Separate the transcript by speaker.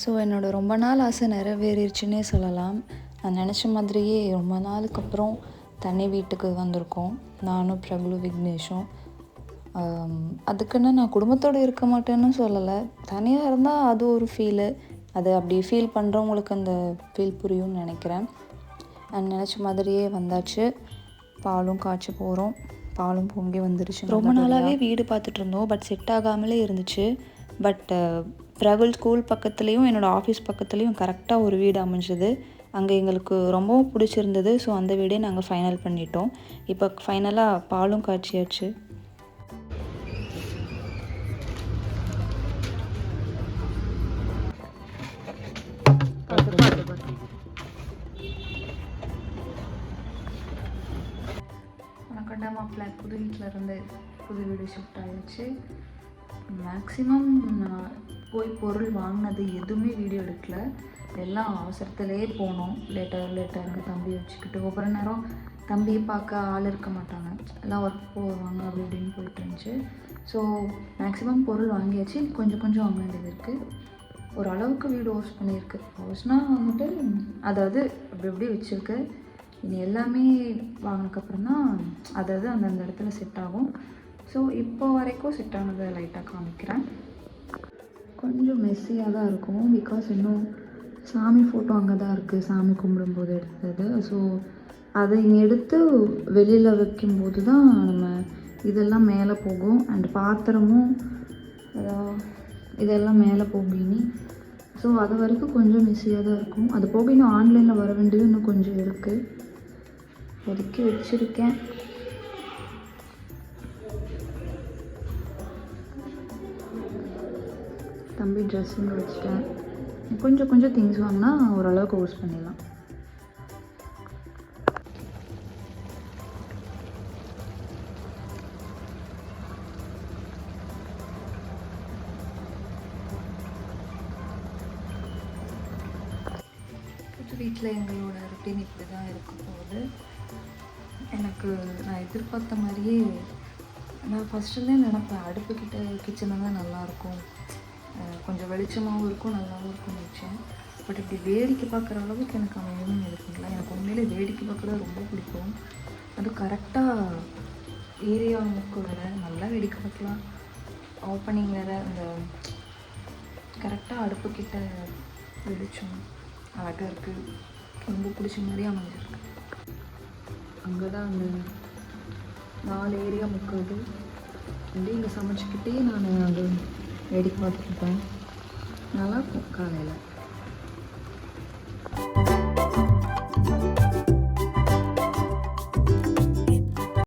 Speaker 1: So என்னோடய ரொம்ப நாள் ஆசை நிறைவேறிடுச்சுன்னே சொல்லலாம். நான் நினச்ச மாதிரியே ரொம்ப நாளுக்கு அப்புறம் தனி வீட்டுக்கு வந்திருக்கோம், நானும் பிரபு விக்னேஷும். அதுக்குன்னு நான் குடும்பத்தோடு இருக்க மாட்டேன்னு சொல்லலை. தனியாக இருந்தால் அது ஒரு ஃபீலு. அது அப்படி ஃபீல் பண்ணுறவங்களுக்கு அந்த ஃபீல் புரியும்னு நினைக்கிறேன். நான் நினச்ச மாதிரியே வந்தாச்சு. பாலும் காய்ச்ச போகிறோம். பாலும் பொங்கி வந்துருச்சு. ரொம்ப நாளாகவே வீடு பார்த்துட்டு இருந்தோம், பட் செட் ஆகாமலே இருந்துச்சு. பட் பிரபுல் ஸ்கூல் பக்கத்துலேயும் என்னோடய ஆஃபீஸ் பக்கத்துலேயும் கரெக்டாக ஒரு வீடு அமைஞ்சது. அங்கே எங்களுக்கு ரொம்பவும் பிடிச்சிருந்தது. ஸோ அந்த வீடே நாங்கள் ஃபைனல் பண்ணிட்டோம். இப்போ ஃபைனலாக பாலும் காய்ச்சியாச்சு. மாப்பிள்ளை புது வீட்டில் இருந்து புது வீடு ஷிஃப்ட் ஆகிடுச்சு. மேக்ஸிமம் நான் போய் பொருள் வாங்கினது எதுவுமே வீடியோ எடுக்கலை. எல்லாம் அவசரத்துலேயே போனோம். லேட்டாக எங்கள் தம்பி வச்சுக்கிட்டு ஒவ்வொரு நேரம் தம்பியை பார்க்க ஆள் இருக்க மாட்டாங்க, எல்லாம் ஒர்க் போவாங்க அப்படி இப்படின்னு போயிட்டு இருந்துச்சு. ஸோ மேக்ஸிமம் பொருள் வாங்கியாச்சு. கொஞ்சம் வாங்க வேண்டியது இருக்குது. ஓரளவுக்கு வீடு வாஷ் பண்ணியிருக்கு. வாஷ்னால் வந்துட்டு அதாவது அப்படி வச்சுருக்கு. இனி எல்லாமே வாங்கினதுக்கப்புறம் தான் அதாவது அந்தந்த இடத்துல செட் ஆகும். ஸோ இப்போ வரைக்கும் செட் ஆனதை லைட்டாக காமிக்கிறேன். கொஞ்சம் மெஸ்ஸியாக தான் இருக்கும், பிகாஸ் இன்னும் சாமி ஃபோட்டோ அங்கே தான் இருக்குது, சாமி கும்பிடும்போது எடுத்தது. ஸோ அதை இங்கே எடுத்து வெளியில் வைக்கும்போது தான் நம்ம இதெல்லாம் மேலே போகும். அண்ட் பாத்திரமும் இதெல்லாம் மேலே போகும் இனி. ஸோ அது வரைக்கும் கொஞ்சம் மெஸ்ஸியாக தான் இருக்கும். அது போக இன்னும் ஆன்லைனில் வர வேண்டியது இன்னும் கொஞ்சம் இருக்குது, ஒதுக்கி வச்சுருக்கேன். தம்பி ட்ரெஸ்ஸுங்க வச்சுட்டேன். கொஞ்சம் திங்ஸ் வாங்கினா ஓரளவுக்கு யூஸ் பண்ணிடலாம். வீட்டில் எங்களோட ரொட்டீன் இப்படி தான் இருக்க போகுது. எனக்கு நான் எதிர்பார்த்த மாதிரியே நான் ஃபஸ்ட்டுலேயே நினப்பேன், அடுப்புக்கிட்ட கிச்சனில் தான் நல்லாயிருக்கும், கொஞ்சம் வெளிச்சமாகவும் இருக்கும், நல்லாவும் இருக்கும்னு நினச்சேன். பட் இப்படி வேடிக்கை பார்க்குற அளவுக்கு எனக்கு அமையவும் இருக்குங்களா. எனக்கு உண்மையிலே வேடிக்கை பார்க்குறது ரொம்ப பிடிக்கும். அது கரெக்டாக ஏரியாவுக்கு வேறு நல்லா வேடிக்கை பார்க்கலாம். ஓப்பனிங் வேறு, அந்த கரெக்டாக அடுப்புக்கிட்ட வெளிச்சம் அழகாக இருக்குது. ரொம்ப பிடிச்ச மாதிரியே அமைஞ்சிருக்கு. அங்கே தான் அந்த 4 ஏரியா முக்கிறது. அப்படியே இங்கே சமைச்சிக்கிட்டே நான் அது வேடிக்கை பார்த்துருப்பேன். நல்லாயிருக்கும் காலையில்.